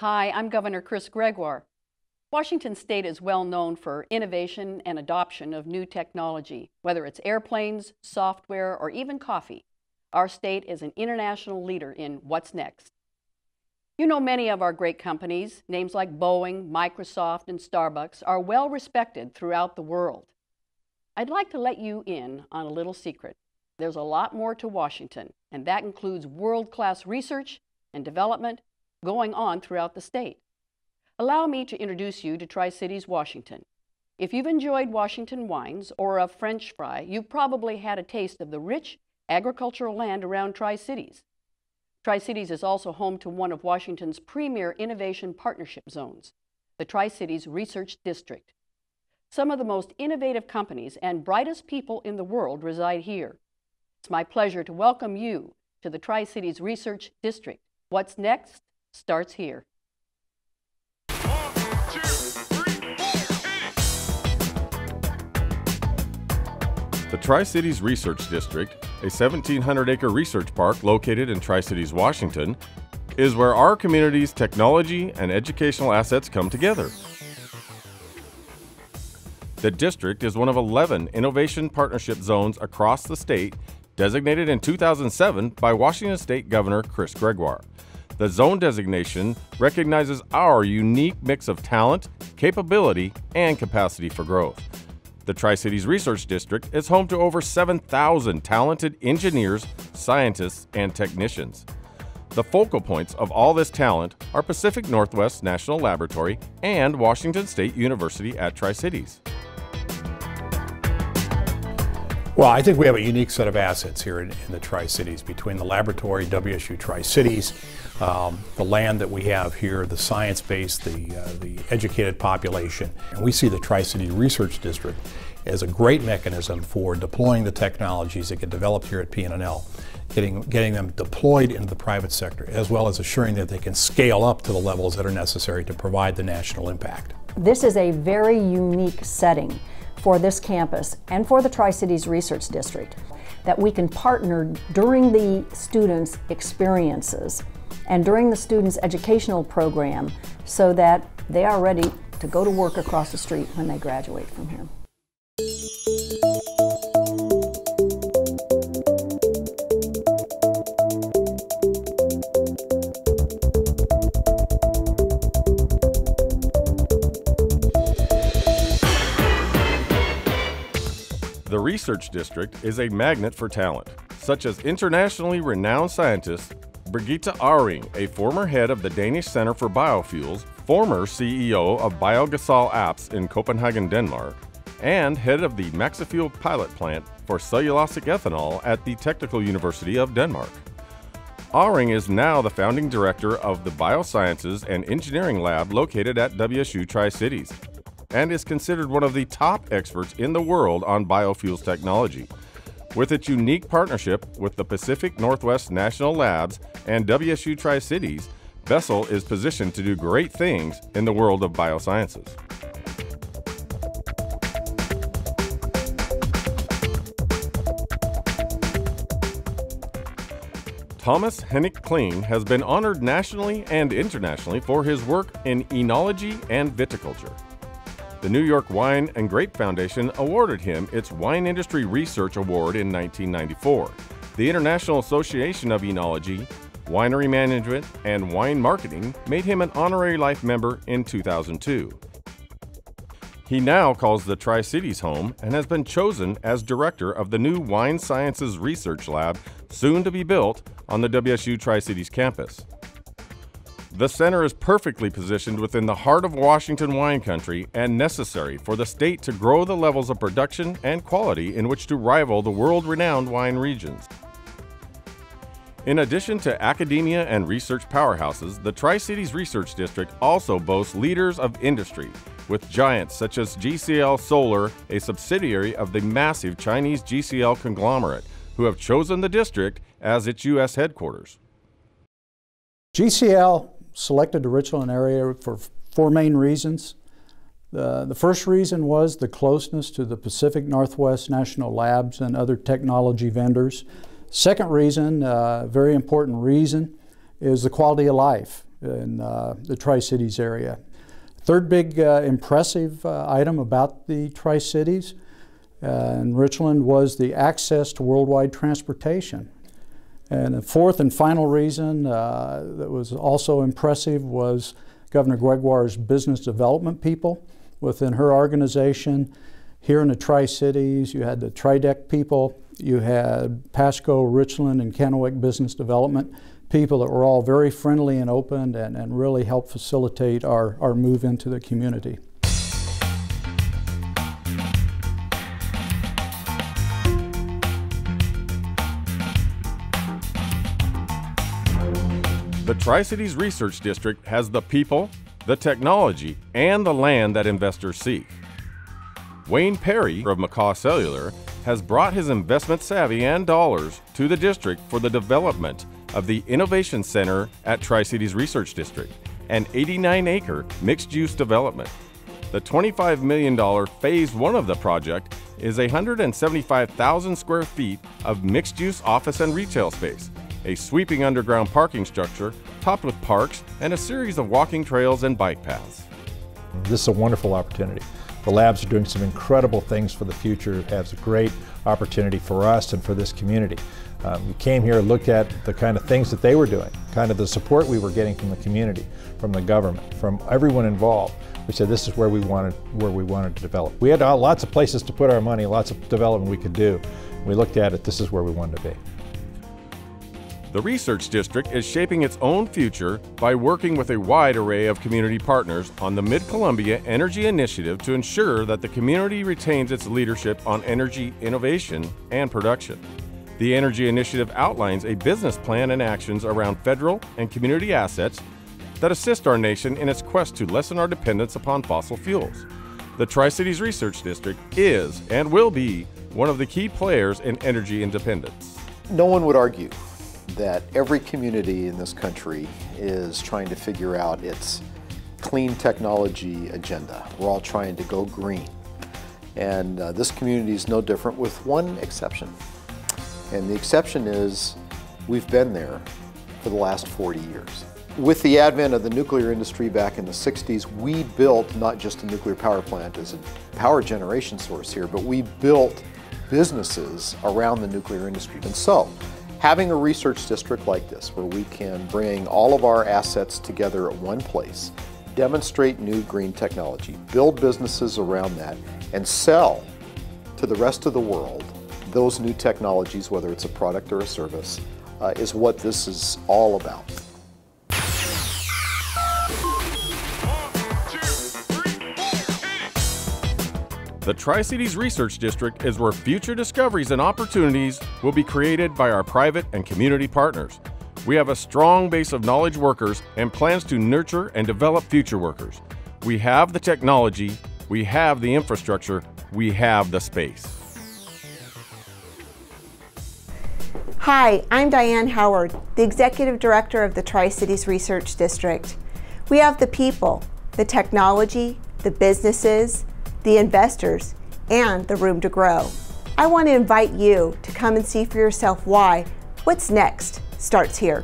Hi, I'm Governor Chris Gregoire. Washington State is well known for innovation and adoption of new technology, whether it's airplanes, software, or even coffee. Our state is an international leader in what's next. You know, many of our great companies, names like Boeing, Microsoft, and Starbucks, are well respected throughout the world. I'd like to let you in on a little secret. There's a lot more to Washington, and that includes world-class research and development going on throughout the state. Allow me to introduce you to Tri-Cities, Washington. If you've enjoyed Washington wines or a French fry, you've probably had a taste of the rich agricultural land around Tri-Cities. Tri-Cities is also home to one of Washington's premier innovation partnership zones, the Tri-Cities Research District. Some of the most innovative companies and brightest people in the world reside here. It's my pleasure to welcome you to the Tri-Cities Research District. What's next starts here. The Tri-Cities Research District, a 1,700-acre research park located in Tri-Cities, Washington, is where our community's technology and educational assets come together. The district is one of 11 innovation partnership zones across the state, designated in 2007 by Washington State Governor Chris Gregoire. The zone designation recognizes our unique mix of talent, capability, and capacity for growth. The Tri-Cities Research District is home to over 7,000 talented engineers, scientists, and technicians. The focal points of all this talent are Pacific Northwest National Laboratory and Washington State University at Tri-Cities. Well, I think we have a unique set of assets here in the Tri-Cities between the laboratory, WSU Tri-Cities, the land that we have here, the science base, the educated population. And we see the Tri-City Research District as a great mechanism for deploying the technologies that get developed here at PNNL, getting them deployed into the private sector, as well as assuring that they can scale up to the levels that are necessary to provide the national impact. This is a very unique setting for this campus and for the Tri-Cities Research District, that we can partner during the students' experiences and during the students' educational program so that they are ready to go to work across the street when they graduate from here. The Research District is a magnet for talent, such as internationally renowned scientist Birgitte Aring, a former head of the Danish Center for Biofuels, former CEO of Biogasol Apps in Copenhagen, Denmark, and head of the Maxafuel pilot plant for cellulosic ethanol at the Technical University of Denmark. Aring is now the founding director of the Biosciences and Engineering Lab located at WSU Tri-Cities, and is considered one of the top experts in the world on biofuels technology. With its unique partnership with the Pacific Northwest National Labs and WSU Tri-Cities, Bessel is positioned to do great things in the world of biosciences. Thomas Hennick Kling has been honored nationally and internationally for his work in enology and viticulture. The New York Wine and Grape Foundation awarded him its Wine Industry Research Award in 1994. The International Association of Enology, Winery Management, and Wine Marketing made him an honorary life member in 2002. He now calls the Tri-Cities home and has been chosen as director of the new Wine Sciences Research Lab, soon to be built on the WSU Tri-Cities campus. The center is perfectly positioned within the heart of Washington wine country and necessary for the state to grow the levels of production and quality in which to rival the world-renowned wine regions. In addition to academia and research powerhouses, the Tri-Cities Research District also boasts leaders of industry, with giants such as GCL Solar, a subsidiary of the massive Chinese GCL conglomerate, who have chosen the district as its U.S. headquarters. GCL selected the Richland area for four main reasons. The first reason was the closeness to the Pacific Northwest National Labs and other technology vendors. Second reason, very important reason, is the quality of life. in the Tri-Cities area. Third big impressive item about the Tri-Cities in Richland was the access to worldwide transportation. And the fourth and final reason that was also impressive was Governor Gregoire's business development people within her organization. Here in the Tri-Cities, you had the Tridec people, you had Pasco, Richland, and Kennewick business development people that were all very friendly and open and really helped facilitate our move into the community. The Tri-Cities Research District has the people, the technology, and the land that investors seek. Wayne Perry of McCaw Cellular has brought his investment savvy and dollars to the district for the development of the Innovation Center at Tri-Cities Research District, an 89-acre mixed-use development. The $25 million Phase 1 of the project is 175,000 square feet of mixed-use office and retail space, a sweeping underground parking structure topped with parks, and a series of walking trails and bike paths. This is a wonderful opportunity. The labs are doing some incredible things for the future. It has a great opportunity for us and for this community. We came here and looked at the kind of things that they were doing, kind of the support we were getting from the community, from the government, from everyone involved. We said this is where we wanted to develop. We had lots of places to put our money, lots of development we could do. We looked at it, this is where we wanted to be. The Research District is shaping its own future by working with a wide array of community partners on the Mid-Columbia Energy Initiative to ensure that the community retains its leadership on energy innovation and production. The Energy Initiative outlines a business plan and actions around federal and community assets that assist our nation in its quest to lessen our dependence upon fossil fuels. The Tri-Cities Research District is and will be one of the key players in energy independence. No one would argue that every community in this country is trying to figure out its clean technology agenda. We're all trying to go green. And this community is no different, with one exception. And the exception is we've been there for the last 40 years. With the advent of the nuclear industry back in the 60s, we built not just a nuclear power plant as a power generation source here, but we built businesses around the nuclear industry. And so, having a research district like this, where we can bring all of our assets together at one place, demonstrate new green technology, build businesses around that, and sell to the rest of the world those new technologies, whether it's a product or a service, is what this is all about. The Tri-Cities Research District is where future discoveries and opportunities will be created by our private and community partners. We have a strong base of knowledge workers and plans to nurture and develop future workers. We have the technology, we have the infrastructure, we have the space. Hi, I'm Diane Howard, the Executive Director of the Tri-Cities Research District. We have the people, the technology, the businesses, the investors, and the room to grow. I want to invite you to come and see for yourself why What's Next starts here.